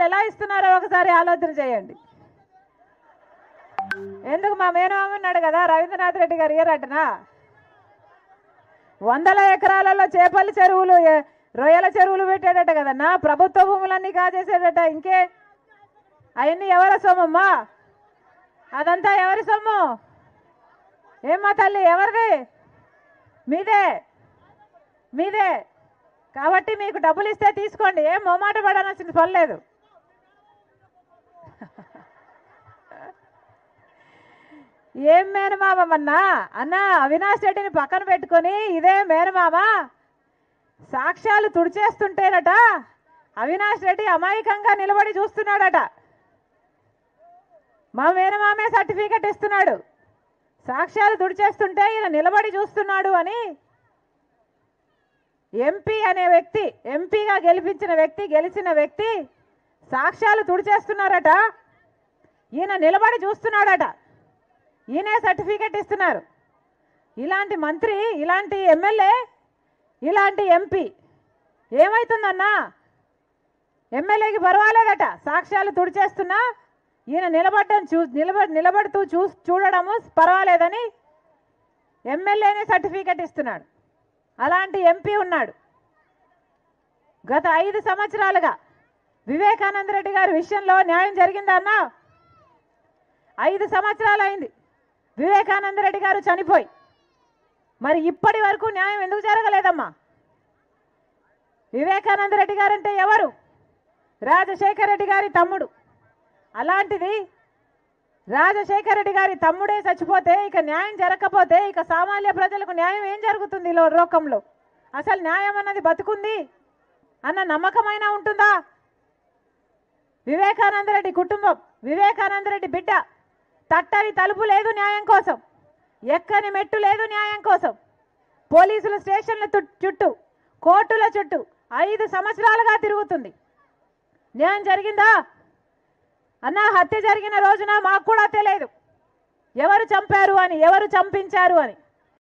ఎలా ఇస్తున్నారో ఒకసారి ఆలోచన చేయండి. ఎందుకు మా మేనమామ ఉన్నాడు కదా రవీంద్రనాథ్ రెడ్డి గారు ఇయ్యరటనా? 100 ఎకరాలలో చేపల చెరువులు రొయ్యల చెరువులు పెట్టాడట కదన్నా. ప్రభుత్వ భూములన్నీ కాజేసాడట. ఇంకే అవన్నీ ఎవరి సొమ్మమ్మా? అదంతా ఎవరి సొమ్ము? ఏమ్మా తల్లి, ఎవరిది? మీదే, మీదే. కాబట్టి మీకు డబ్బులు ఇస్తే తీసుకోండి, ఏం మొమాట పడాల్సిన పని లేదు. ఏం మేనమామన్నా అన్న? అవినాష్ రెడ్డిని పక్కన పెట్టుకొని ఇదే మేనమామ సాక్ష్యాలు తుడిచేస్తుంటేనట అవినాష్ రెడ్డి అమాయకంగా నిలబడి చూస్తున్నాడట. మా మేనమామే సర్టిఫికెట్ ఇస్తున్నాడు. సాక్ష్యాలు తుడిచేస్తుంటే ఈయన నిలబడి చూస్తున్నాడు అని ఎంపీ అనే వ్యక్తి, ఎంపీగా గెలిచిన వ్యక్తి సాక్ష్యాలు తుడిచేస్తున్నారట. ఈయన నిలబడి చూస్తున్నాడట. ఈయనే సర్టిఫికెట్ ఇస్తున్నారు. ఇలాంటి మంత్రి, ఇలాంటి ఎమ్మెల్యే, ఇలాంటి ఎంపీ ఏమవుతుందన్నా? ఎమ్మెల్యేకి పర్వాలేదట సాక్ష్యాలు తుడిచేస్తున్నా ఈయన నిలబడుతూ చూడడము పర్వాలేదని ఎమ్మెల్యేనే సర్టిఫికెట్ ఇస్తున్నాడు. అలాంటి ఎంపీ ఉన్నాడు. గత 5 సంవత్సరాలుగా వివేకానంద రెడ్డి గారి విషయంలో న్యాయం జరిగిందన్నా? 5 సంవత్సరాలు అయింది వివేకానంద రెడ్డి గారు చనిపోయి. మరి ఇప్పటి వరకు న్యాయం ఎందుకు జరగలేదమ్మా? వివేకానంద రెడ్డి గారంటే ఎవరు? రాజశేఖర రెడ్డి గారి తమ్ముడు. అలాంటిది రాజశేఖర రెడ్డి గారి తమ్ముడే చచ్చిపోతే ఇక న్యాయం జరగకపోతే ఇక సామాన్య ప్రజలకు న్యాయం ఏం జరుగుతుంది? లోకంలో అసలు న్యాయం అన్నది బతుకుంది అన్న నమ్మకమైనా ఉంటుందా? వివేకానంద రెడ్డి కుటుంబం, వివేకానంద రెడ్డి బిడ్డ తట్టని తలుపు లేదు న్యాయం కోసం, ఎక్కని మెట్టు లేదు న్యాయం కోసం. పోలీసుల స్టేషన్ల చుట్టూ, కోర్టుల చుట్టూ 5 సంవత్సరాలుగా తిరుగుతుంది. న్యాయం జరిగిందా అన్న? హత్య జరిగిన రోజున మాకు కూడా తెలియదు ఎవరు చంపారు అని, ఎవరు చంపించారు అని.